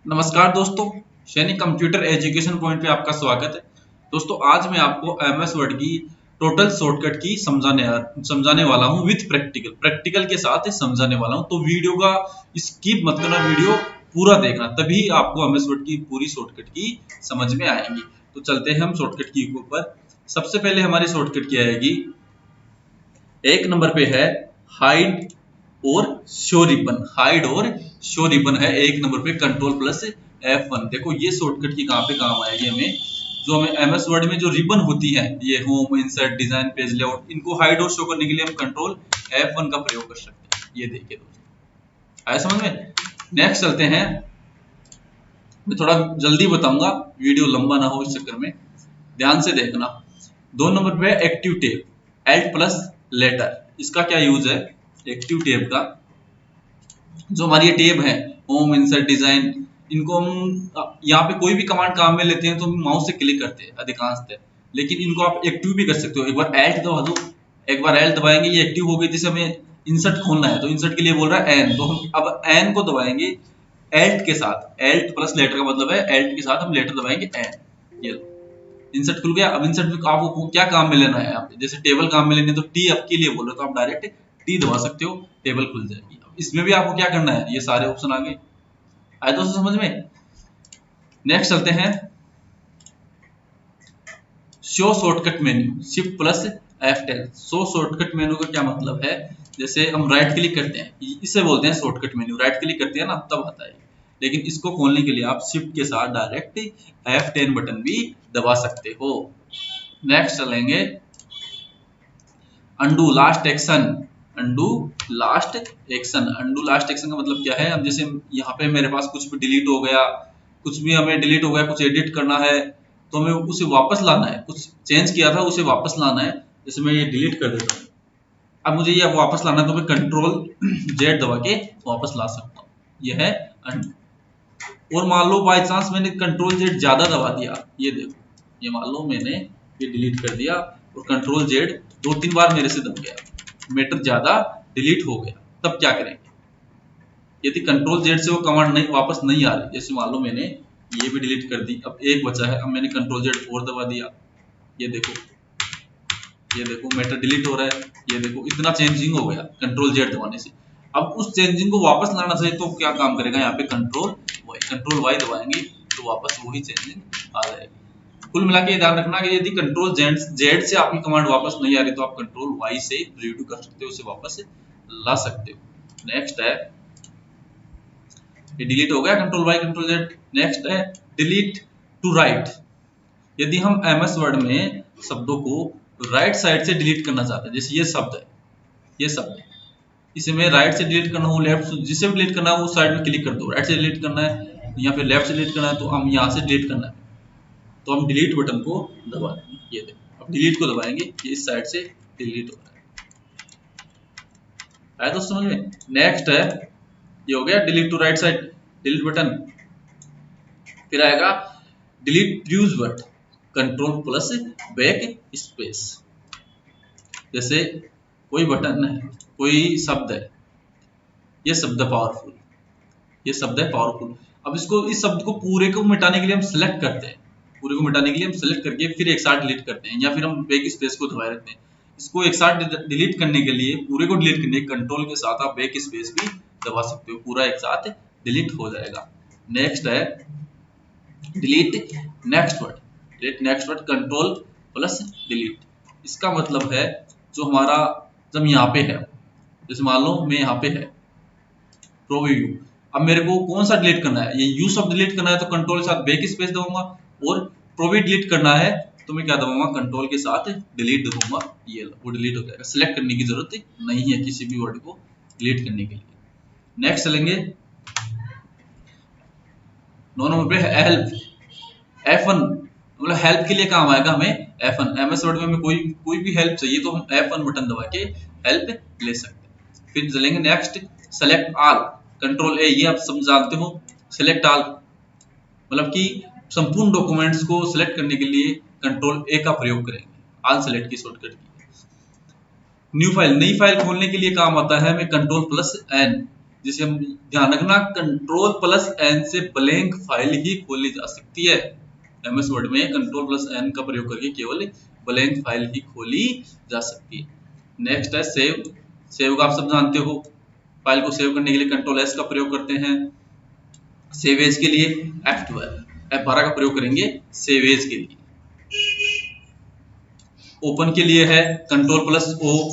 नमस्कार दोस्तों, सैनिक कंप्यूटर एजुकेशन पॉइंट पे आपका स्वागत है। दोस्तों आज मैं आपको एमएस वर्ड की टोटल शॉर्टकट की समझाने वाला हूँ विथ प्रैक्टिकल के साथ समझाने वाला हूँ। तो वीडियो का स्किप मत करना, वीडियो पूरा देखना, तभी आपको एमएस वर्ड की पूरी शॉर्टकट की समझ में आएगी। तो चलते हैं हम शॉर्टकट की ऊपर। सबसे पहले हमारी शॉर्टकट क्या आएगी, एक नंबर पे है हाइड और शो रिबन। हाइड और शो रिबन है एक नंबर पे, कंट्रोल प्लस F1। देखो ये शॉर्टकट की कहाँ पे काम आएगी हमें, जो हमें एमएस वर्ड में जो रिबन होती है, ये home, insert, design, page layout, इनको हाइड और शो करने के लिए हम कंट्रोल F1 का प्रयोग कर सकते हैं। ये देखिए दोस्तों, आया समझ में। नेक्स्ट चलते हैं, मैं थोड़ा जल्दी बताऊंगा, वीडियो लंबा ना हो इस चक्कर में ध्यान से देखना। 2 नंबर पे active tape, alt plus letter. इसका क्या यूज है, एक्टिव टेप का, जो हमारी ये टेब है, होम, इंसर्ट, डिजाइन, इनको हम यहाँ पे कोई भी कमांड काम में लेते हैं तो हम माउस से क्लिक करते हैं अधिकांशतः, लेकिन इनको आप एक्टिव भी कर सकते हो। एक बार एल्ट दबा दो, एक बार एल्ट दबाएंगे ये एक्टिव हो गई। जैसे हमें इंसर्ट खोलना है तो इंसर्ट के लिए बोल रहा है एन, तो हम अब एन को दबाएंगे एल्ट के साथ। एल्ट प्लस लेटर का मतलब है एल्ट के साथ हम लेटर दबाएंगे एन। ये इंसर्ट खुल गया। अब इंसर्ट में आपको क्या काम में लेना है, आप जैसे टेबल काम में लेने तो टी आपके लिए बोल रहे तो आप डायरेक्ट टी दबा सकते हो, टेबल खुल जाएगी। अब इसमें भी आपको क्या करना है, ये सारे ऑप्शन आ गए। आए दोस्तों समझ में। नेक्स्ट चलते हैं, show shortcut menu, shift plus F10। Show shortcut menu का क्या मतलब है, जैसे हम राइट क्लिक करते हैं, इसे बोलते हैं शॉर्टकट मेन्यू, राइट क्लिक करते हैं ना तब आता है। लेकिन इसको खोलने के लिए आप शिफ्ट के साथ डायरेक्ट F10 बटन भी दबा सकते हो। नेक्स्ट चलेंगे, undo last action. Undo last action, undo last action का मतलब क्या है, अब जैसे यहाँ पे मेरे पास कुछ भी डिलीट हो गया, कुछ भी हमें डिलीट हो गया, कुछ एडिट करना है तो हमें उसे वापस लाना है, कुछ चेंज किया था उसे वापस लाना है। जैसे मैं ये डिलीट कर देता हूँ, अब मुझे ये वापस लाना है तो मैं कंट्रोल जेड दबा के वापस ला सकता हूँ। यह है अंडू। और मान लो बाई चांस मैंने कंट्रोल जेड ज्यादा दबा दिया, ये देखो, ये मान लो मैंने ये डिलीट कर दिया और कंट्रोल जेड 2-3 बार मेरे से दब गया, मैटर ज्यादा डिलीट हो गया, तब क्या करेंगे। यदि कंट्रोल जेड से वो कमांड नहीं वापस नहीं आ रही, जैसे मान लो मैंने ये भी डिलीट कर दी, अब एक बचा है, अब मैंने कंट्रोल जेड 4 दबा दिया, ये देखो, ये देखो मैटर डिलीट हो रहा है, ये देखो इतना चेंजिंग हो गया कंट्रोल जेड दबाने से। अब उस चेंजिंग को वापस लाना चाहिए तो क्या काम करेगा, यहाँ पे कंट्रोल वाई दबाएंगे तो वापस वही चेंजिंग आ जाएगी। कुल मिला के ध्यान रखना कि यदि कंट्रोल जेड से आपकी कमांड वापस नहीं आ रही तो आप कंट्रोल वाई से रीडू कर सकते हो, उसे वापस ला सकते हो। नेक्स्ट है, ये डिलीट हो गया control Y control Z. Next है डिलीट टू राइट। यदि हम एमएस वर्ड में शब्दों को राइट साइड से डिलीट करना चाहते हैं, जैसे ये शब्द है, ये शब्द है, इसे मैं राइट से डिलीट करना हो, लेफ्ट, जिसे भी डिलीट करना है उस साइड में क्लिक कर दो। राइट से डिलीट करना है या फिर लेफ्ट से डिलीट करना है तो हम यहाँ से डिलीट करना है तो हम डिलीट बटन को दबा देंगे। ये देखो, अब डिलीट को दबाएंगे, ये इस साइड से डिलीट हो रहा है। आया तो समझ में। नेक्स्ट है, ये हो गया delete to right side, delete button. फिर आएगा delete previous word, control plus back space. जैसे कोई बटन है, कोई शब्द है, ये शब्द पावरफुल, ये शब्द है पावरफुल। अब इसको, इस शब्द को पूरे को मिटाने के लिए हम सिलेक्ट करते हैं, पूरे को मिटाने के लिए हम सिलेक्ट करके फिर एक साथ डिलीट करते हैं, या फिर हम बैक स्पेस को दबाए रखते हैं। इसको एक साथ डिलीट करने के लिए, पूरे को डिलीट करने के कंट्रोल के साथ आप बैक स्पेस भी दबा सकते हो, पूरा एक साथ डिलीट हो जाएगा। नेक्स्ट है delete next word, delete next word, control plus delete. इसका मतलब है जो हमारा, जब यहाँ पे है, जैसे मान लो मैं यहाँ पे है प्रोव्यू, अब मेरे को कौन सा डिलीट करना है, ये यू शब्द डिलीट करना है तो कंट्रोल के साथ बैक स्पेस दबाऊंगा, और प्रोवी डिलीट करना है तो मैं क्या दबाऊंगा, कंट्रोल के साथ डिलीट दबाऊंगा, ये वो डिलीट हो जाएगा। सिलेक्ट करने की जरूरत नहीं है किसी भी वर्ड को डिलीट करने के लिए। नेक्स्ट चलेंगे, 9 नंबर पे हेल्प, F1, मतलब हेल्प के लिए काम आएगा हमें F1। एमएस वर्ड में हमें कोई भी हेल्प चाहिए तो हम F1 बटन दबा के हेल्प ले सकते हैं। फिर चलेंगे नेक्स्ट, सेलेक्ट ऑल, कंट्रोल ए, ये आप सब जानते हो। सेलेक्ट ऑल मतलब कि संपूर्ण डॉक्यूमेंट्स को सिलेक्ट करने के लिए कंट्रोल ए का प्रयोग करेंगे, ऑल सेलेक्ट की शॉर्टकट की। न्यू फाइल, नई फाइल खोलने के लिए काम आता है हमें कंट्रोल प्लस एन। जिसे हम ध्यान रखना कंट्रोल प्लस एन से ब्लैंक फाइल ही खोली जा सकती है। एमएस वर्ड में कंट्रोल प्लस एन का प्रयोग करके केवल ब्लैंक फाइल ही खोली जा सकती है। नेक्स्ट है सेव। सेव का आप सब जानते हो, फाइल को सेव करने के लिए कंट्रोल एस का प्रयोग करते हैं। सेव एज के लिए F12 का प्रयोग करेंगे सेव एज के लिए। ओपन के लिए है कंट्रोल प्लस ओ,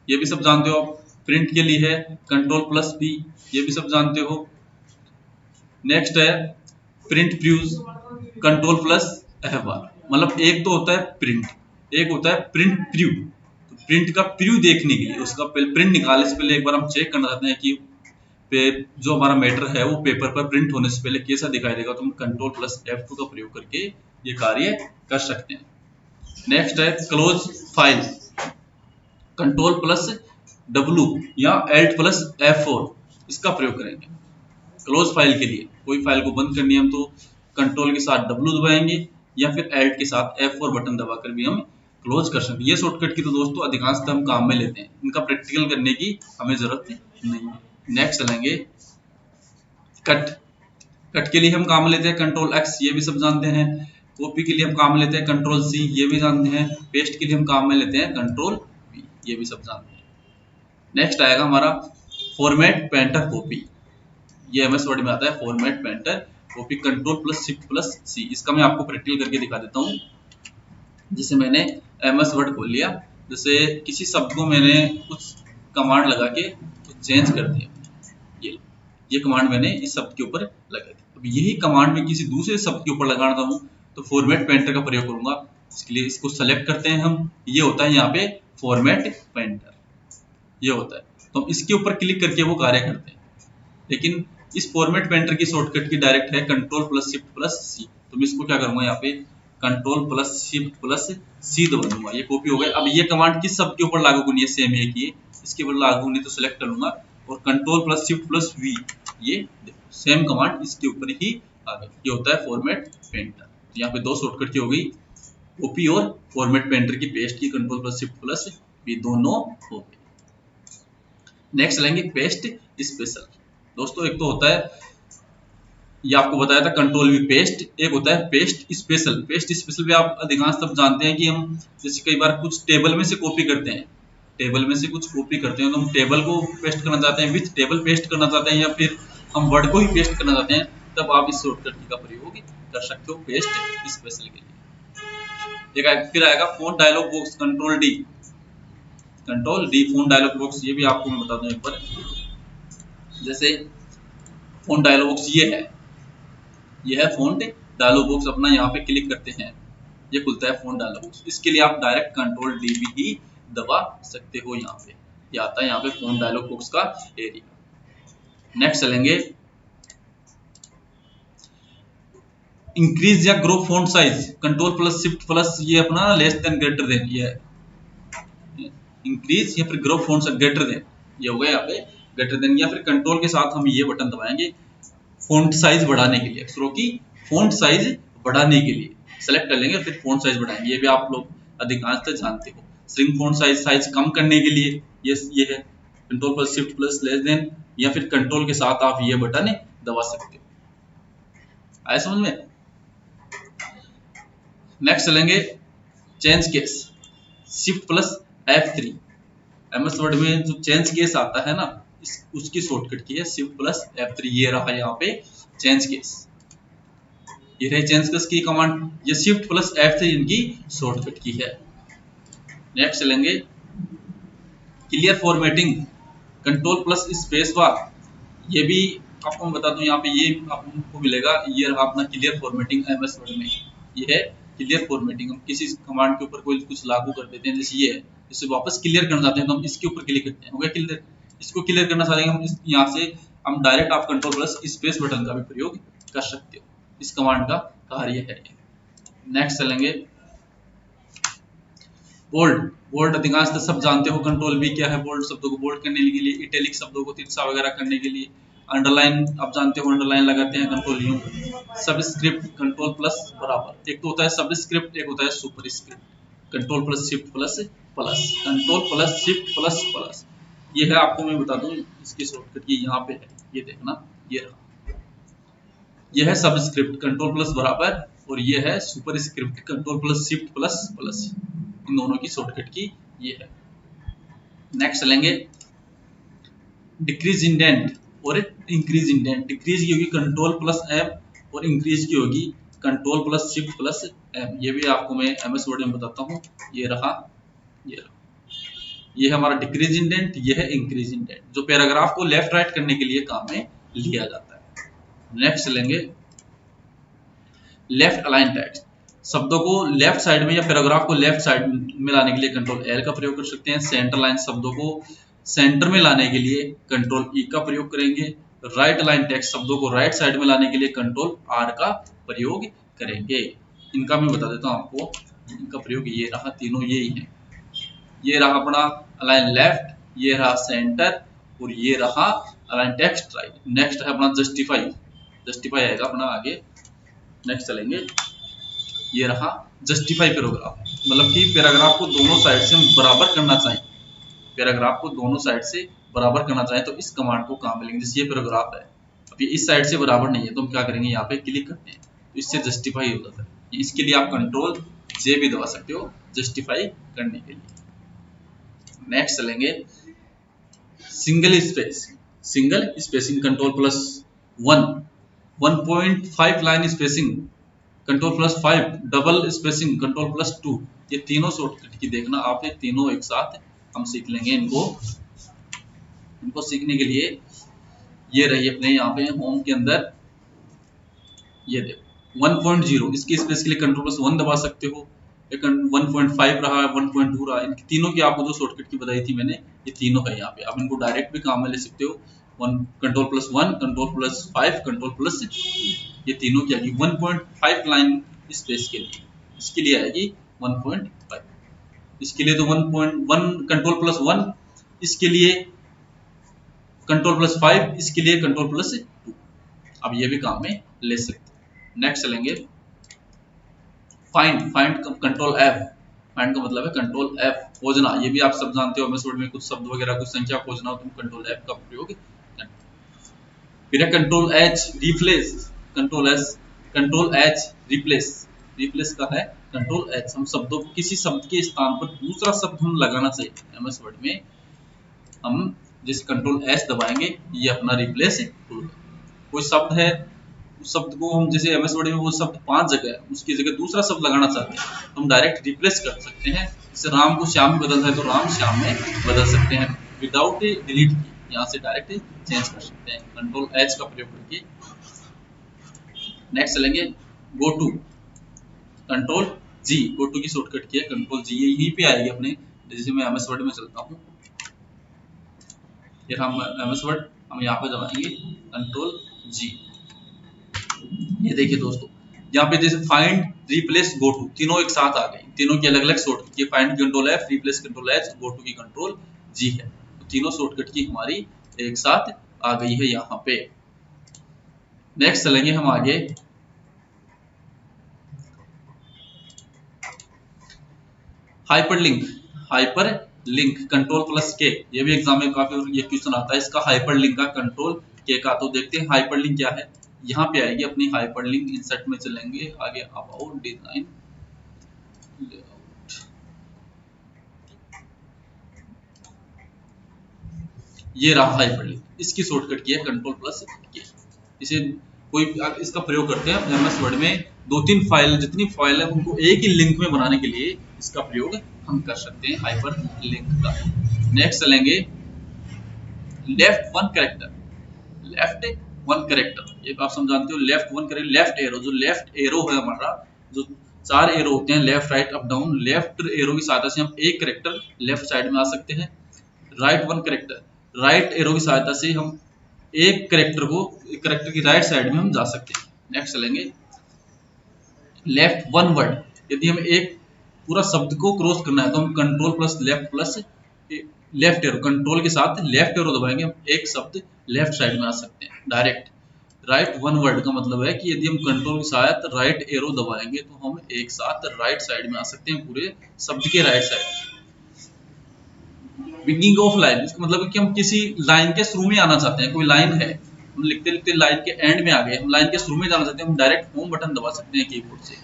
ये भी सब जानते हो आप। प्रिंट के लिए है कंट्रोल प्लस पी, ये भी सब जानते हो। नेक्स्ट है print previews, control plus F12। मतलब एक तो होता है प्रिंट, एक होता है प्रिंट प्रीव्यू। तो प्रिंट का प्रीव्यू देखने के लिए, उसका प्रिंट निकालने से पहले एक बार हम चेक करना चाहते हैं कि जो हमारा मैटर है वो पेपर पर प्रिंट होने से पहले कैसा दिखाई देगा, तो हम कंट्रोल प्लस F2 का प्रयोग करके ये कार्य कर सकते हैं। नेक्स्ट है close file, control plus W या Alt प्लस F4 इसका प्रयोग करेंगे क्लोज फाइल के लिए। कोई फाइल को बंद करनी है हम तो कंट्रोल के साथ W दबाएंगे या फिर Alt के साथ F4 बटन दबाकर भी हम क्लोज कर सकते हैं। ये शॉर्टकट की तो दोस्तों अधिकांशतः हम काम में लेते हैं, इनका प्रैक्टिकल करने की हमें जरूरत नहीं है। नेक्स्ट चलेंगे कट। कट के लिए हम काम लेते हैं कंट्रोल X, ये भी सब जानते हैं। कॉपी के लिए हम काम लेते हैं कंट्रोल C, ये भी जानते हैं। पेस्ट के लिए हम काम में लेते हैं कंट्रोल V, ये भी सब जानते हैं। नेक्स्ट आएगा हमारा फॉर्मेट पेंटर कॉपी, ये एमएस वर्ड में आता है format painter copy, control plus shift plus C। इसका मैं आपको प्रैक्टिकल करके दिखा देता हूँ। जैसे मैंने एमएस वर्ड खोल लिया, जैसे किसी शब्द को मैंने कुछ कमांड लगा के चेंज कर दिया, ये कमांड मैंने इस शब्द के ऊपर लगा दी। अब यही कमांड मैं किसी दूसरे शब्द के ऊपर लगाना हूँ तो फॉर्मेट पेंटर का प्रयोग करूंगा। इसके लिए इसको सेलेक्ट करते हैं हम, ये होता है यहाँ पे फॉर्मेट पेंटर, ये होता है। तो हम इसके ऊपर क्लिक करके वो कार्य करते हैं। लेकिन इस फॉर्मेट पेंटर की शॉर्टकट की डायरेक्ट है control plus shift plus C। तो मैं इसको क्या करूंगा, यहाँ पे control plus shift plus C दबा दूंगा, ये कॉपी हो गया। अब ये कमांड किस शब्द के ऊपर लागू होनी है, सेम एक ही, इसके ऊपर लागू होनी तो सेलेक्ट कर लूंगा और control plus shift plus V, ये सेम कमांड इसके ऊपर ही आ गई। ये होता है फॉर्मेट पेंटर। यहाँ पे दो शॉर्टकट की हो गई, कॉपी और फॉर्मेट पेंटर की, पेस्ट की control plus shift plus V दोनों हो गए। नेक्स्ट लेंगे पेस्ट स्पेशल। दोस्तों एक तो होता है, ये आपको बताया था कंट्रोल V पेस्ट, एक होता है पेस्ट स्पेशल। पेस्ट स्पेशल भी आप अधिकांश तब जानते हैं कि हम जैसे कई बार कुछ टेबल में से कॉपी करते हैं, टेबल में से कुछ कॉपी करते हैं तो हम टेबल को पेस्ट करना चाहते हैं, विथ टेबल पेस्ट करना चाहते हैं, या फिर हम वर्ड को ही पेस्ट करना चाहते हैं, तब आप इस शॉर्टकट का प्रयोग कर सकते हो पेस्ट स्पेशल के लिए। फिर आएगा font dialog box, control D font dialog box, ये भी आपको मैं बता दूं एक बार। जैसे फोन डायलॉग बॉक्स ये है फोन डायलॉग बॉक्स अपना, यहाँ पे क्लिक करते हैं ये खुलता है फोन डायलॉग बॉक्स। इसके लिए आप डायरेक्ट कंट्रोल डी भी ही दबा सकते हो, यहाँ पे ये आता है यहाँ पे फोन डायलॉग बॉक्स का एरिया। नेक्स्ट चलेंगे इंक्रीज या grow font size, control plus shift plus ये अपना लेस देन ग्रेटर देन, ये इंक्रीज या फिर grow font size greater than, ये हो गया यहाँ पे ग्रेटर देन, या फिर कंट्रोल के साथ हम ये बटन दबाएंगे फॉन्ट साइज बढ़ाने के लिए, अक्षरों की फॉन्ट साइज बढ़ाने के लिए सेलेक्ट कर लेंगे, फिर फॉन्ट साइज बढ़ाएंगे। ये भी आप लोग अधिकांशतः जानते हो। श्रिंक फॉन्ट साइज कम करने के लिए ये है control plus shift plus less than, या फिर कंट्रोल के साथ आप ये बटन दबा सकते हो। आया समझ में? नेक्स्ट चलेंगे change case, shift plus F3। MS word में जो चेंज केस आता है ना, उसकी शॉर्टकट की है शिफ्ट प्लस F3। ये रहा यहाँ पे चेंज केस, ये रही चेंज केस की कमांड, ये शिफ्ट प्लस F3 इनकी शॉर्टकट की है। नेक्स्ट चलेंगे clear formatting, control plus space bar, ये भी आपको मैं बता दूं, यहाँ पे ये आपको मिलेगा, ये रहा अपना क्लियर फॉर्मेटिंग एमएस वर्ड में, ये है क्लियर फॉर्मेटिंग। हम किसी कमांड के ऊपर कोई कुछ लागू कर देते हैं, जैसे ये है, इसे वापस क्लियर करना चाहते हैं तो हम इसके ऊपर क्लिक करते हैं, हो गया क्लियर। इसको क्लियर करना चाहते हैं हम यहाँ से हम डायरेक्ट आप कंट्रोल प्लस स्पेस बटन का भी प्रयोग कर सकते हो, इस कमांड का कार्य है। नेक्स्ट चलेंगे बोल्ड अधिकांश सब जानते हो, कंट्रोल भी क्या है, बोल्ड शब्दों को बोल्ड करने के लिए, इटैलिक शब्दों को तिरछा वगैरह करने के लिए, अंडरलाइन आप जानते हो अंडरलाइन लगाते हैं control you. Subscript control plus बराबर, एक तो होता है सबस्क्रिप्ट, एक होता है superscript. Control plus shift plus plus, control plus shift plus plus, ये है, आपको मैं बता दूं इसकी शॉर्टकट की यहाँ पे है, ये देखना, ये रहा, ये है सबस्क्रिप्ट कंट्रोल प्लस बराबर, और ये है superscript control plus shift plus plus, इन दोनों की शॉर्टकट की ये है। नेक्स्ट चलेंगे डिक्रीज इंडेंट और इंक्रीज इंडेंट। डिक्रीज की होगी कंट्रोल प्लस एम, और इंक्रीज की होगी control plus shift plus M. ये भी आपको मैं एमएस वर्ड में बताता हूँ, ये रहा, ये रहा, ये है हमारा डिक्रीज इंडेंट, ये है इंक्रीज इंडेंट, जो पैराग्राफ को लेफ्ट राइट करने के लिए काम में लिया जाता है। नेक्स्ट लेंगे लेफ्ट अलाइन टेक्स्ट। शब्दों को लेफ्ट साइड में या पैराग्राफ को लेफ्ट साइड में लाने के लिए कंट्रोल एल का प्रयोग कर सकते हैं। सेंटर लाइन शब्दों को सेंटर में लाने के लिए कंट्रोल ई का प्रयोग करेंगे। राइट अलाइन टेक्स्ट शब्दों को राइट साइड में लाने के लिए कंट्रोल आर का प्रयोग करेंगे। इनका मैं बता देता हूं आपको, इनका प्रयोग ये रहा, तीनों ये ही है। ये रहा अपना अलाइन लेफ्ट, ये रहा सेंटर, और ये रहा अलाइन टेक्स्ट राइट। नेक्स्ट है अपना जस्टिफाई, जस्टिफाई आएगा अपना आगे। नेक्स्ट चलेंगे, ये रहा जस्टिफाई पैराग्राफ, मतलब कि पैराग्राफ को दोनों साइड से हम बराबर करना चाहें, पैराग्राफ को दोनों साइड से बराबर करना चाहें तो इस कमांड को काम मिलेंगे। जैसे ये पैराग्राफ है, अब ये इस साइड से बराबर नहीं है तो हम क्या करेंगे, यहाँ पे क्लिक करते हैं तो इससे जस्टिफाई हो जाता है। इसके लिए आप कंट्रोल जे भी दबा सकते हो जस्टिफाई करने के लिए। नेक्स्ट चलेंगे single space, single spacing control plus 1, 1.5 line spacing control plus 5, double spacing control plus 2। ये तीनों शॉर्टकट की देखना आप, ये तीनों एक साथ हम सीख लेंगे। इनको सीखने के लिए ये रही अपने यहाँ पे होम के अंदर, ये देखो 1.0, इसकी स्पेस के लिए कंट्रोल प्लस 1 दबा सकते हो। 1.5 रहा, 1.2 रहा, इन तीनों की आपको जो शॉर्टकट की बताई थी मैंने, ये तीनों है यहाँ पे। आप इनको डायरेक्ट भी काम में ले सकते हो, control plus 1, control plus 5, control plus 6, ये तीनों की आएगी 1.5 लाइन स्पेस के लिए। इसके लिए आएगी 1.5, इसके लिए तो 1.1 कंट्रोल प्लस 1, इसके लिए कंट्रोल प्लस 5, इसके लिए कंट्रोल प्लस 2। अब ये भी काम में ले सकते हैं। नेक्स्ट चलेंगे find, find control F, find का मतलब है कंट्रोल एफ, खोजना। ये भी आप सब जानते हो, एमएस वर्ड में कुछ शब्द वगैरह कुछ संख्या खोजना हो तो कंट्रोल एफ का प्रयोग करते हैं। फिर है control H replace, control S, control H replace, replace का है कंट्रोल एच। हम शब्दों को किसी शब्द के स्थान पर दूसरा शब्द हम लगाना चाहिए एमएस वर्ड में, हम जैसे कंट्रोल एच दबाएंगे ये अपना रिप्लेस टूल। कोई शब्द है, उस शब्द को हम जैसे एमएस वर्ड में वो शब्द 5 जगह है, उसकी जगह दूसरा शब्द लगाना चाहते हैं तो हम डायरेक्ट रिप्लेस कर सकते हैं। जैसे राम को श्याम में बदलना है तो राम श्याम में बदल सकते हैं विदाउट डिलीट की, यहाँ से डायरेक्ट चेंज कर सकते हैं कंट्रोल एच का प्रयोग करके। नेक्स्ट चलेंगे go to, control G, go to key shortcut key है कंट्रोल जी, यहीं पे आएगी अपने। जैसे मैं एमएस वर्ड में चलता हूँ, फिर हम एमएस वर्ड हम यहाँ पे दबाएंगे कंट्रोल जी। ये देखिए दोस्तों, यहाँ पे जैसे फाइंड रिप्लेस गो टू तीनों एक साथ आ गए, तीनों की अलग अलग shortcut key, find control F, replace control H, go to key control G है, तो तीनों शॉर्टकट की हमारी एक साथ आ गई है यहाँ पे। नेक्स्ट चलेंगे हम आगे hyperlink, hyper link control plus के, ये भी एग्जाम में काफी ये क्वेश्चन आता है इसका, हाइपरलिंक का कंट्रोल के का। तो देखते हैं हाइपरलिंक क्या है, यहाँ पे आएगी अपनी हाइपरलिंक। इंसर्ट में चलेंगे आगे, अबाउट डिजाइन लेआउट, ये रहा हाइपरलिंक, इसकी शॉर्टकट की है कंट्रोल प्लस के। इसे कोई इसका प्रयोग करते हैं एमएस वर्ड में, 2-3 फाइल जितनी फाइल है उनको एक ही लिंक में बनाने के लिए इसका प्रयोग हम कर सकते हैं हाइपर लिंक का। नेक्स्ट चलेंगे left one character, left one character, ये आप समझाते हो left one character, left arrow, जो लेफ्ट एरो है हमारा, जो 4 एरो होते हैं left right up down, left arrow की सहायता से हम एक कैरेक्टर लेफ्ट साइड में आ सकते हैं। Right one character, right arrow की सहायता से हम एक कैरेक्टर को कैरेक्टर की राइट साइड में हम जा सकते हैं। नेक्स्ट चलेंगे लेफ्ट वन वर्ड, यदि हमें एक पूरा शब्द को क्रॉस करना है तो हम control plus left arrow, control के साथ लेफ्ट एरो दबाएंगे, हम एक शब्द लेफ्ट साइड में आ सकते हैं डायरेक्ट। राइट वन वर्ड का मतलब है कि यदि हम कंट्रोल के साथ राइट एरो दबाएंगे तो हम एक साथ राइट साइड में आ सकते हैं, पूरे शब्द के right side. Beginning of line, इसका मतलब है कि हम किसी लाइन के शुरू में आना चाहते हैं। कोई लाइन है, हम लिखते लिखते लाइन के एंड में आ गए, हम लाइन के शुरू में जाना चाहते हैं, हम डायरेक्ट होम बटन दबा सकते हैं कीबोर्ड से।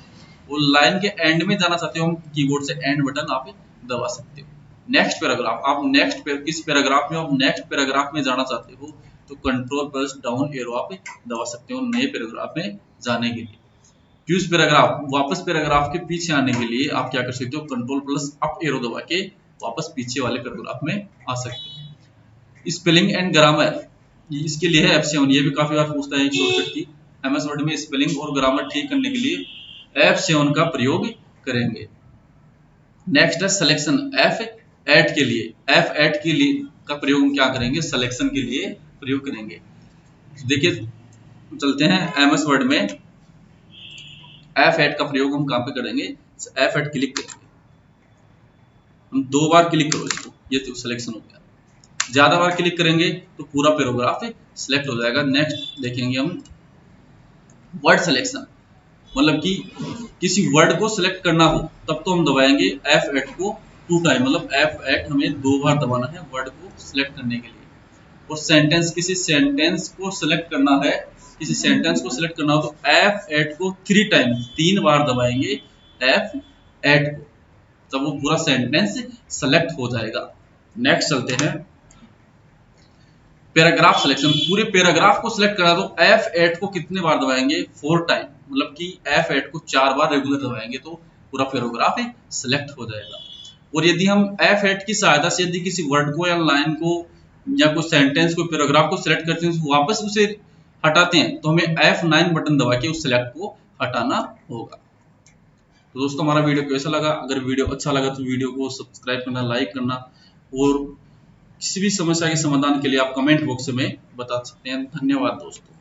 वो लाइन के एंड में जाना चाहते हो, हम कीबोर्ड से एंड बटन आप दबा सकते हो। नेक्स्ट पैराग्राफ, आप किस पैराग्राफ में आप नेक्स्ट पैराग्राफ में जाना चाहते हो तो कंट्रोल प्लस डाउन एरो आप दबा सकते हो नए पैराग्राफ में जाने के लिए। फ्यूज पैराग्राफ, वापस पैराग्राफ के पीछे आने के लिए आप क्या कर सकते हो, कंट्रोल प्लस अप एरो दबा के वापस पीछे वाले पैराग्राफ में आ सकते हो। स्पेलिंग एंड ग्रामर, इसके लिए है F7, ये भी काफी बार पूछता है शॉर्टकट की। एमएस वर्ड में स्पेलिंग और ग्रामर ठीक करने के लिए F7 का प्रयोग करेंगे। नेक्स्ट है सिलेक्शन, F8 के लिए, F8 के लिए का प्रयोग हम क्या करेंगे, सिलेक्शन के लिए प्रयोग करेंगे। देखिए चलते हैं एमएस वर्ड में, F8 का प्रयोग हम कहां पे करेंगे, F8 क्लिक करेंगे, हम 2 बार क्लिक करो इसको, ये तो सिलेक्शन हो गया। ज्यादा बार क्लिक करेंगे तो पूरा पैराग्राफ सिलेक्ट हो जाएगा। नेक्स्ट देखेंगे हम वर्ड सिलेक्शन, मतलब कि किसी वर्ड को सिलेक्ट करना हो तब तो हम दबाएंगे F8 को 2 टाइम, मतलब F8 हमें 2 बार दबाना है वर्ड को सिलेक्ट करने के लिए। और सेंटेंस, किसी सेंटेंस को सिलेक्ट करना है, किसी सेंटेंस को सिलेक्ट करना हो तो F8 को 3 टाइम, 3 बार दबाएंगे F8 को, तब वो पूरा सेंटेंस सेलेक्ट हो जाएगा। नेक्स्ट चलते हैं पैराग्राफ सिलेक्शन, पूरे पैराग्राफ को सिलेक्ट करना तो F8 को कितने बार दबाएंगे, 4 टाइम, मतलब कि F8 को 4 बार रेगुलर दबाएंगे तो पूरा पैराग्राफ सिलेक्ट हो जाएगा। और यदि हम F8 की सहायता से यदि किसी वर्ड को या लाइन को या कोई सेंटेंस को पैराग्राफ को सिलेक्ट करते हैं तो वापस उसे हटाते हैं तो हमें F9 बटन दबा के उस सिलेक्ट को हटाना होगा। तो दोस्तों हमारा वीडियो कैसा लगा, अगर वीडियो अच्छा लगा तो वीडियो को सब्सक्राइब करना, लाइक करना, और किसी भी समस्या के समाधान के लिए आप कमेंट बॉक्स में बता सकते हैं। धन्यवाद दोस्तों।